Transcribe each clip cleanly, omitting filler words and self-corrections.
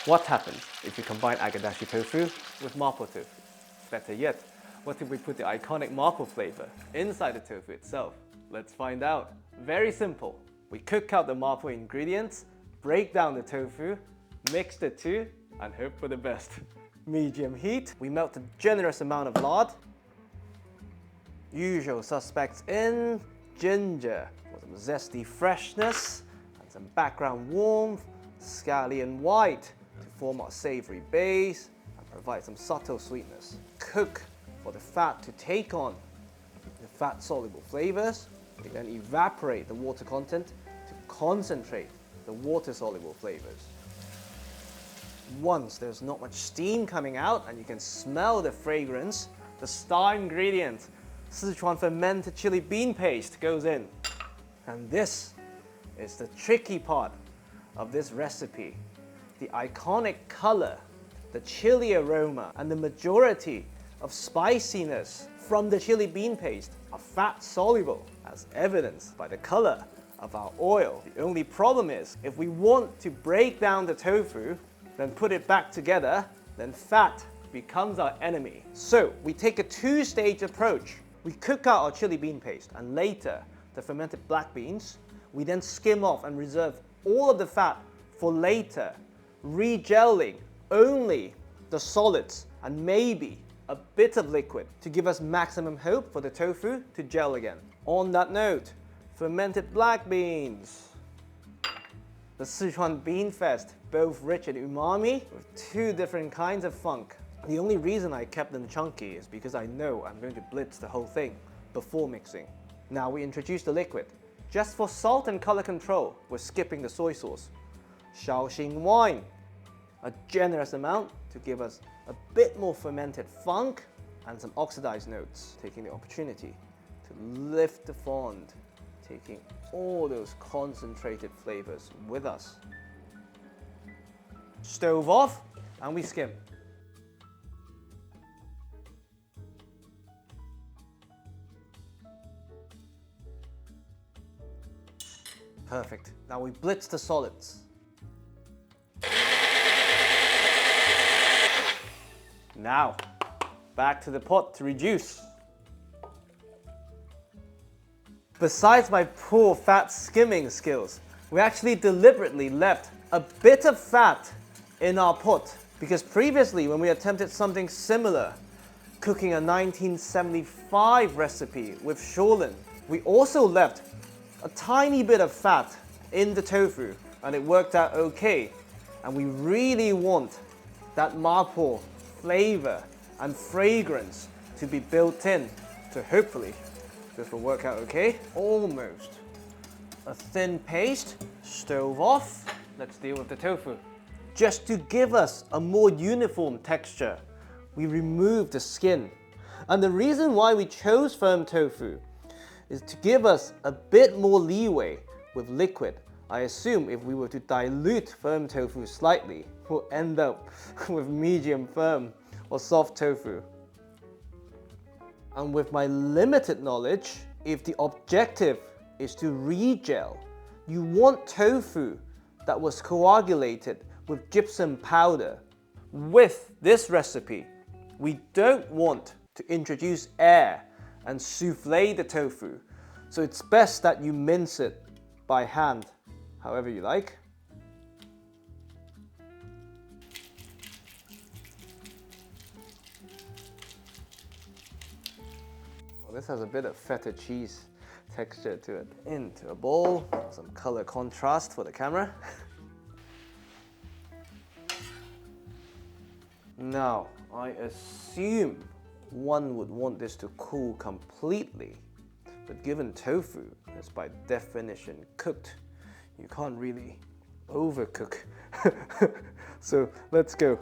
What happens if you combine Agedashi Tofu with Mapo Tofu? Better yet, what if we put the iconic Mapo flavor inside the tofu itself? Let's find out. Very simple. We cook out the Mapo ingredients, break down the tofu, mix the two, and hope for the best. Medium heat, we melt a generous amount of lard. Usual suspects in: ginger for some zesty freshness and some background warmth, scallion white to form our savory base and provide some subtle sweetness. Cook for the fat to take on the fat-soluble flavors. We then evaporate the water content to concentrate the water-soluble flavors. Once there's not much steam coming out and you can smell the fragrance, the star ingredient, Sichuan fermented chili bean paste, goes in. And this is the tricky part of this recipe. The iconic color, the chili aroma, and the majority of spiciness from the chili bean paste are fat soluble, as evidenced by the color of our oil. The only problem is, if we want to break down the tofu, then put it back together, then fat becomes our enemy. So we take a two-stage approach. We cook out our chili bean paste and later the fermented black beans. We then skim off and reserve all of the fat for later, regelling only the solids and maybe a bit of liquid to give us maximum hope for the tofu to gel again. On that note, fermented black beans. The Sichuan Bean Fest, both rich in umami with two different kinds of funk. The only reason I kept them chunky is because I know I'm going to blitz the whole thing before mixing. Now we introduce the liquid. Just for salt and color control, we're skipping the soy sauce. Shaoxing wine, a generous amount to give us a bit more fermented funk and some oxidized notes, taking the opportunity to lift the fond, taking all those concentrated flavors with us. Stove off and we skim. Perfect. Now we blitz the solids. Now, back to the pot to reduce. Besides my poor fat skimming skills, we actually deliberately left a bit of fat in our pot because previously when we attempted something similar, cooking a 1975 recipe with Shaolin, we also left a tiny bit of fat in the tofu and it worked out okay. And we really want that mapo flavor and fragrance to be built in, so hopefully this will work out okay. Almost. A thin paste, stove off. Let's deal with the tofu. Just to give us a more uniform texture, we remove the skin. And the reason why we chose firm tofu is to give us a bit more leeway with liquid. I assume if we were to dilute firm tofu slightly, we'll end up with medium firm or soft tofu. And with my limited knowledge, if the objective is to regel, you want tofu that was coagulated with gypsum powder. With this recipe, we don't want to introduce air and souffle the tofu, so it's best that you mince it by hand, however you like. Well, this has a bit of feta cheese texture to it. Into a bowl, some color contrast for the camera. Now, I assume one would want this to cool completely, but given tofu is by definition cooked, you can't really overcook. So let's go.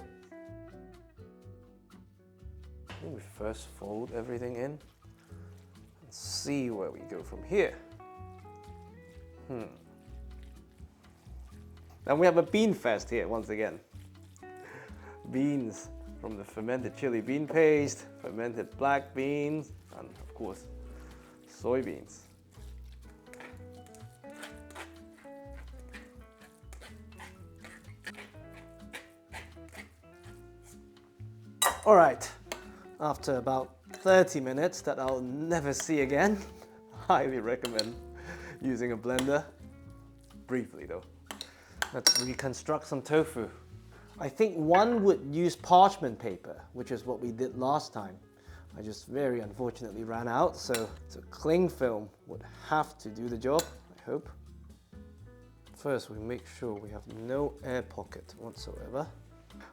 I think we first fold everything in and see where we go from here. Then we have a bean fest here once again. Beans from the fermented chili bean paste, fermented black beans, and of course, soybeans. All right, after about 30 minutes that I'll never see again, highly recommend using a blender. Briefly though. Let's reconstruct some tofu. I think one would use parchment paper, which is what we did last time. I just very unfortunately ran out, so cling film would have to do the job, I hope. First, we make sure we have no air pocket whatsoever.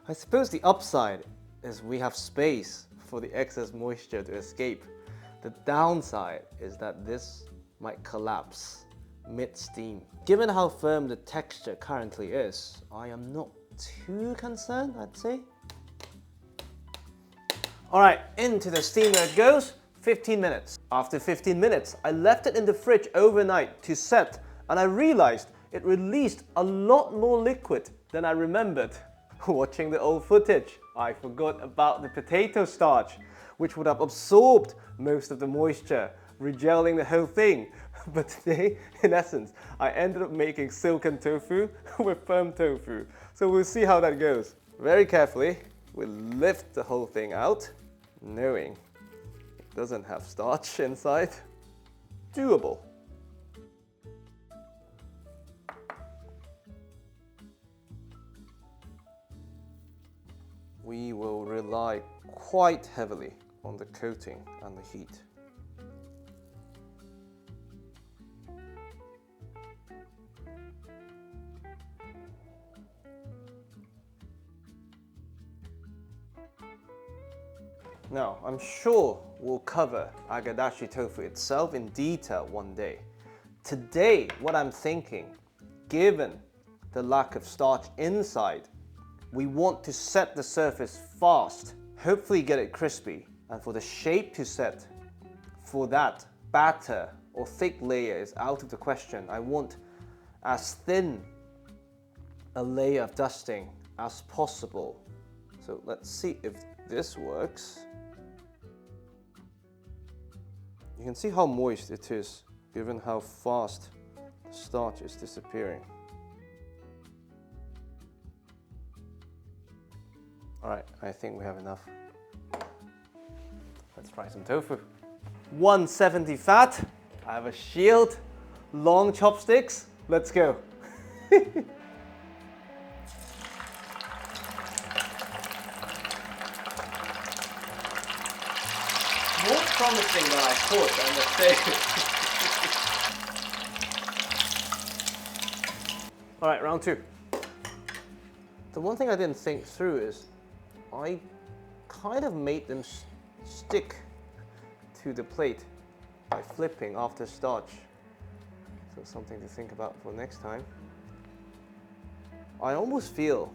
I suppose the upside is we have space for the excess moisture to escape. The downside is that this might collapse mid-steam. Given how firm the texture currently is, I am not too concerned, I'd say. Alright, into the steamer it goes, 15 minutes. After 15 minutes, I left it in the fridge overnight to set, and I realized it released a lot more liquid than I remembered. Watching the old footage, I forgot about the potato starch, which would have absorbed most of the moisture, regelling the whole thing. But today, in essence, I ended up making silken tofu with firm tofu. So we'll see how that goes. Very carefully, we'll lift the whole thing out, knowing it doesn't have starch inside. Doable. We will rely quite heavily on the coating and the heat. Now, I'm sure we'll cover Agedashi Tofu itself in detail one day. Today, what I'm thinking, given the lack of starch inside, we want to set the surface fast, hopefully get it crispy, and for the shape to set, for that, batter or thick layer is out of the question. I want as thin a layer of dusting as possible. So let's see if this works. You can see how moist it is, given how fast the starch is disappearing. Alright, I think we have enough. Let's try some tofu. 170 fat. I have a shield, long chopsticks. Let's go. More promising than I thought, I must say. Alright, round two. The one thing I didn't think through is I kind of made them stick to the plate by flipping after starch. So something to think about for next time. I almost feel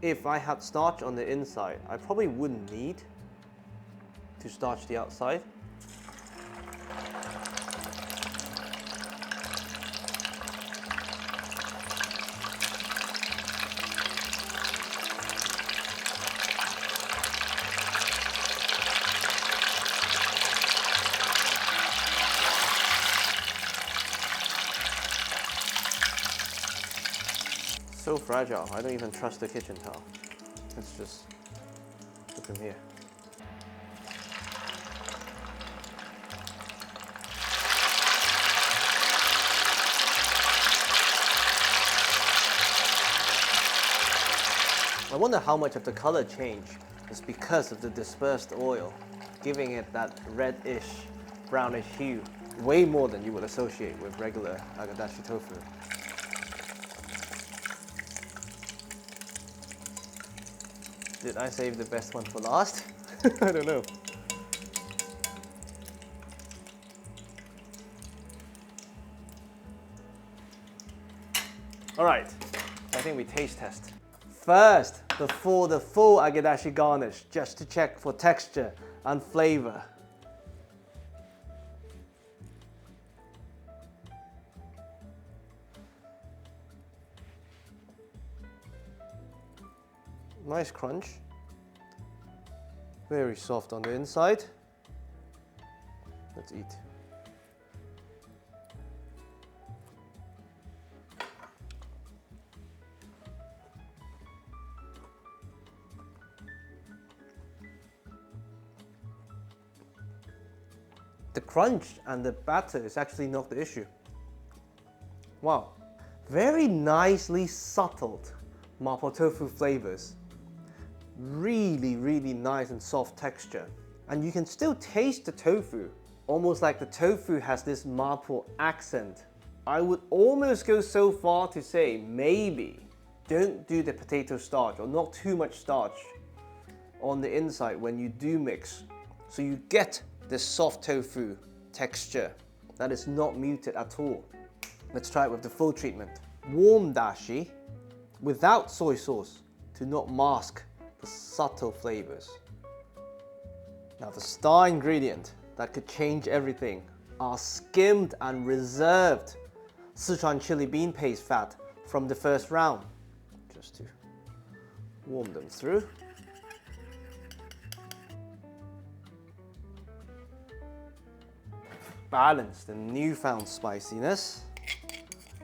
if I had starch on the inside, I probably wouldn't need to starch the outside. So fragile, I don't even trust the kitchen towel. Let's just put them here. I wonder how much of the color change is because of the dispersed oil, giving it that reddish, brownish hue, way more than you would associate with regular Agedashi tofu. Did I save the best one for last? I don't know. All right, I think we taste test. First, before the full Agedashi garnish, just to check for texture and flavor. Nice crunch. Very soft on the inside. Let's eat. The crunch and the batter is actually not the issue. Wow, very nicely subtled Mapo Tofu flavors. Really, really nice and soft texture. And you can still taste the tofu, almost like the tofu has this Mapo accent. I would almost go so far to say maybe don't do the potato starch or not too much starch on the inside when you do mix. So you get this soft tofu texture that is not muted at all. Let's try it with the full treatment. Warm dashi without soy sauce to not mask the subtle flavors. Now the star ingredient that could change everything are skimmed and reserved Sichuan chili bean paste fat from the first round. Just to warm them through. Balance the newfound spiciness.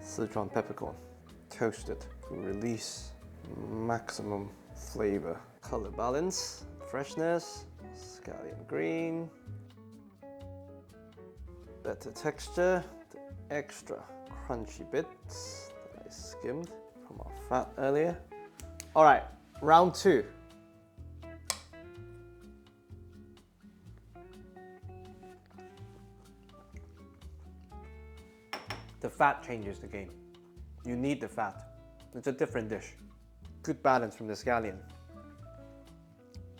Sichuan peppercorn, toasted to release maximum flavor. Color balance, freshness, scallion green. Better texture, the extra crunchy bits that I skimmed from our fat earlier. All right, round 2. The fat changes the game. You need the fat. It's a different dish. Good balance from the scallion.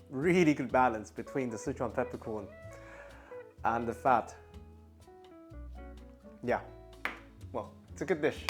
Really good balance between the Sichuan peppercorn and the fat. Yeah, well, it's a good dish.